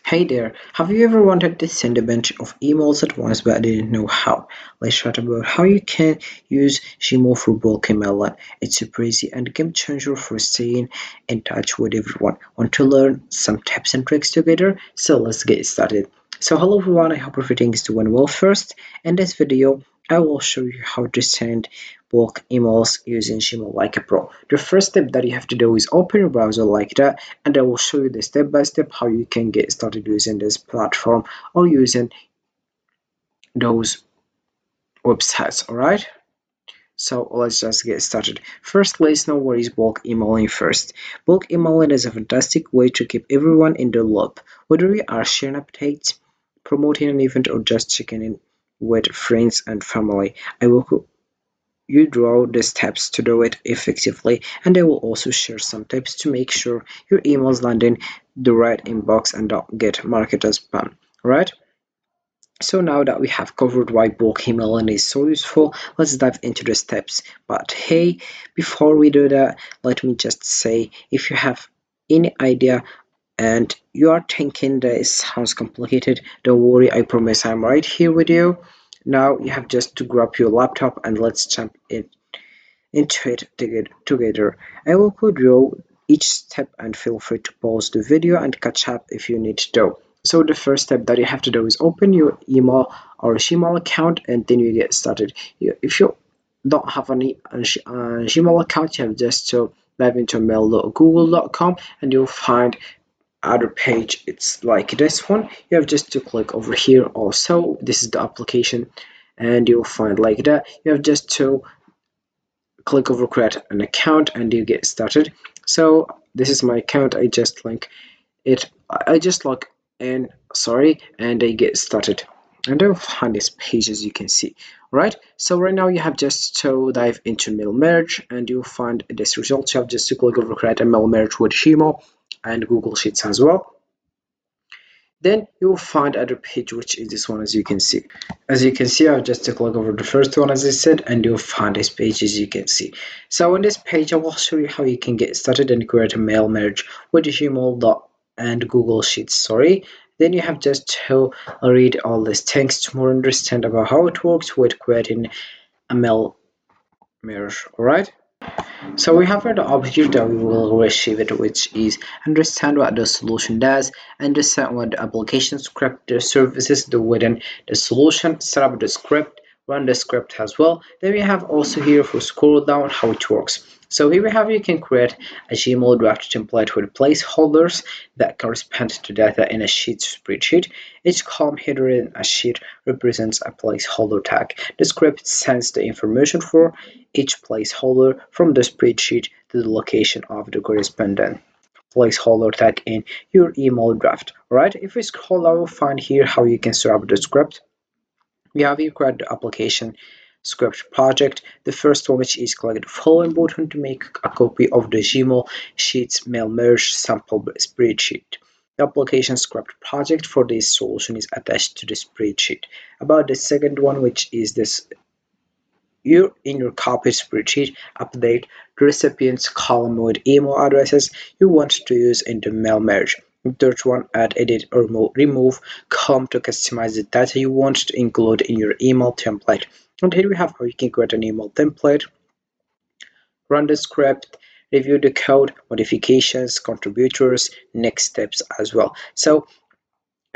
Hey there, have you ever wanted to send a bunch of emails at once but didn't know how? Let's chat about how you can use Gmail for bulk email. It's super easy and a game changer for staying in touch with everyone. Want to learn some tips and tricks together? So let's get started. So hello everyone, I hope everything is doing well. First, in this video, I will show you how to send bulk emails using Gmail like a pro. The first step that you have to do is open your browser like that, and I will show you the step by step how you can get started using this platform or using those websites. Alright, so let's just get started. First, let's know what is bulk emailing first. Bulk emailing is a fantastic way to keep everyone in the loop, whether you are sharing updates, promoting an event, or just checking in with friends and family. I will you draw the steps to do it effectively, and I will also share some tips to make sure your emails land in the right inbox and don't get marked as spam. Right? So now that we have covered why bulk emailing is so useful, let's dive into the steps. But hey, before we do that, let me just say, if you have any idea and you are thinking that it sounds complicated, don't worry, I promise I'm right here with you. Now you have just to grab your laptop and let's jump into it together. I will go through each step and feel free to pause the video and catch up if you need to. So the first step that you have to do is open your email or Gmail account and then you get started. If you don't have any Gmail account, you have just to dive into mail.google.com and you'll find other page. It's like this one. You have just to click over here also. This is the application and you'll find like that. You have just to click over create an account and you get started. So this is my account. I just log in, sorry, and I get started, and I'll find this page as you can see. Right, so right now you have just to dive into mail merge and you'll find this result. You have just to click over create a mail merge with Gmail and Google Sheets as well. Then you will find other page, which is this one. As you can see, I'll just click over the first one as I said, and you'll find this page as you can see. So in this page I will show you how you can get started and create a mail merge with Gmail and Google Sheets, sorry. Then you have just to read all these things to more understand about how it works with creating a mail merge. All right, so we have an object that we will receive it, which is understand what the solution does, understand what the application script the services do within the solution, set up the script, run the script as well. Then we have also here, for scroll down, how it works. So here we have, you can create a Gmail draft template with placeholders that correspond to data in a sheet spreadsheet. Each column header in a sheet represents a placeholder tag. The script sends the information for each placeholder from the spreadsheet to the location of the corresponding placeholder tag in your email draft. Alright, if we scroll down, we'll find here how you can set up the script. We have here create the application script project. The first one, which is click the following button to make a copy of the Gmail Sheets mail merge sample spreadsheet. The application script project for this solution is attached to the spreadsheet. About the second one, which is this, you in your copy spreadsheet update the recipient's column with email addresses you want to use in the mail merge. Third one, add, edit, or remove column to customize the data you want to include in your email template. And here we have how you can create an email template, run the script, review the code, modifications, contributors, next steps as well. So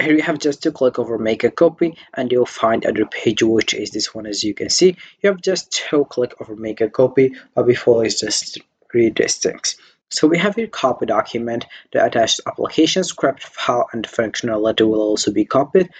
here you have just to click over make a copy and you'll find other page, which is this one. As you can see, you have just to click over make a copy, but before let's just read these things. So we have here copy document, the attached application script file and functionality will also be copied.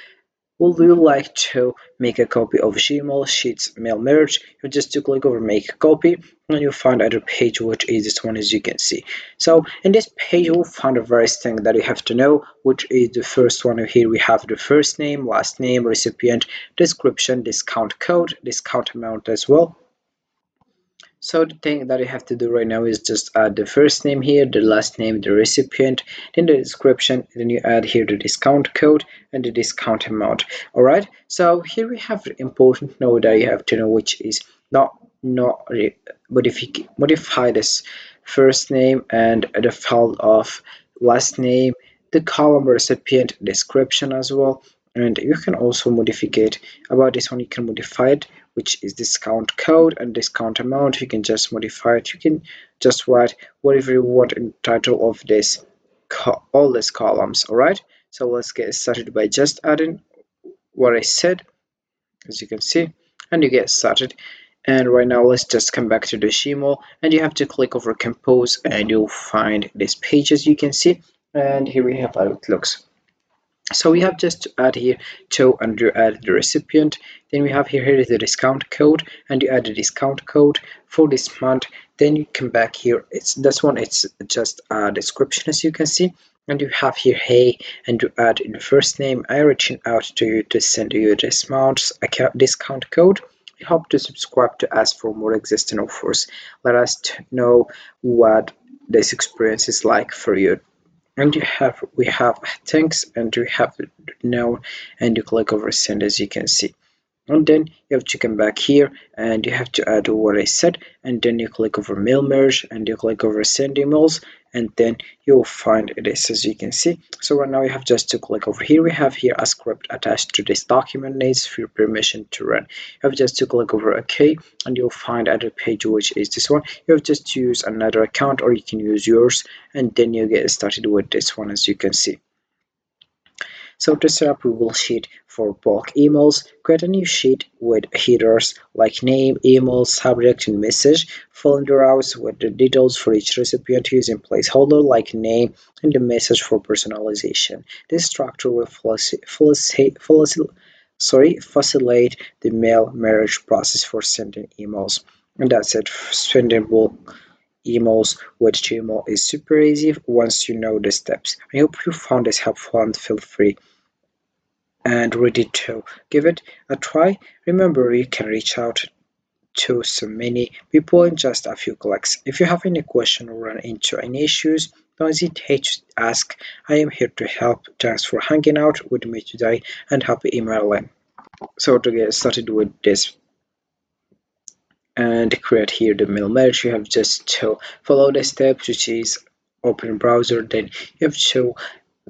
Would you like to make a copy of Gmail Sheets mail merge? You just to click over make a copy and you'll find other page, which is this one. As you can see, so in this page you'll find the various thing that you have to know, which is the first one. Here we have the first name, last name, recipient, description, discount code, discount amount as well. So the thing that you have to do right now is just add the first name here, the last name, the recipient, then the description, then you add here the discount code and the discount amount. All right, so here we have the important note that you have to know, which is not modify this first name and the file of last name the column recipient description as well, and you can also modify it. About this one, you can modify it, which is discount code and discount amount. You can just modify it. You can just write whatever you want in the title of this all these columns. All right, so let's get started by just adding what I said, as you can see, and you get started. And right now let's just come back to the Gmail, and you have to click over compose and you'll find this page, as you can see. And here we have how it looks. So we have just to add here to and you add the recipient. Then we have here is the discount code, and you add the discount code for this month. Then you come back here. It's this one. It's just a description, as you can see, and you have here hey, and you add in the first name. I reaching out to you to send you this month's account discount code. We hope to subscribe to us for more existing offers. Let us know what this experience is like for you. And we have thanks, and we have now, and you click over send, as you can see. And then you have to come back here and you have to add what I said, and then you click over mail merge and you click over send emails, and then you'll find this, as you can see. So right now you have just to click over here. We have here a script attached to this document needs for permission to run. You have just to click over OK, and you'll find other page, which is this one. You have just to use another account or you can use yours, and then you get started with this one, as you can see. So to set up Google Sheet for bulk emails, create a new sheet with headers like name, email, subject, and message. Fill in the rows with the details for each recipient using placeholder like name and the message for personalization. This structure will facilitate the mail merge process for sending emails. And that's it. Sending bulk emails with Gmail is super easy once you know the steps. I hope you found this helpful, and feel free and ready to give it a try. Remember, you can reach out to so many people in just a few clicks. If you have any question or run into any issues, don't hesitate to ask. I am here to help. Thanks for hanging out with me today, and happy emailing. So to get started with this and create here the mail merge, you have just to follow the steps, which is open browser, then you have to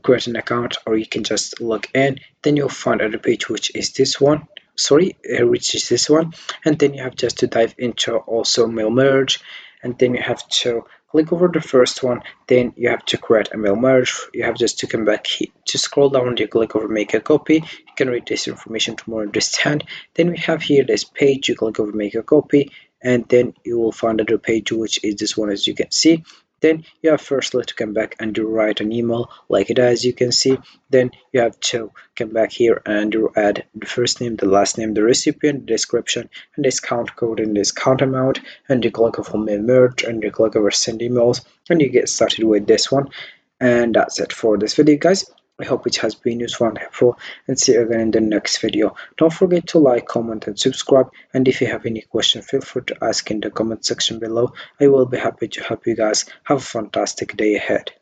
create an account, or you can just log in. Then you'll find other page, which is this one, which is this one, and then you have just to dive into also mail merge, and then you have to click over the first one. Then you have to create a mail merge. You have just to come back here to scroll down, you click over make a copy. You can read this information to more understand. Then we have here this page, you click over make a copy, and then you will find another page, which is this one, as you can see. Then you have firstly to come back and write an email like it, as you can see. Then you have to come back here and add the first name, the last name, the recipient, the description, and discount code and discount amount, and you click over mail merge and you click over send emails, and you get started with this one. And that's it for this video, guys. I hope it has been useful and helpful, and see you again in the next video. Don't forget to like, comment, and subscribe. And if you have any question, feel free to ask in the comment section below. I will be happy to help you guys. Have a fantastic day ahead.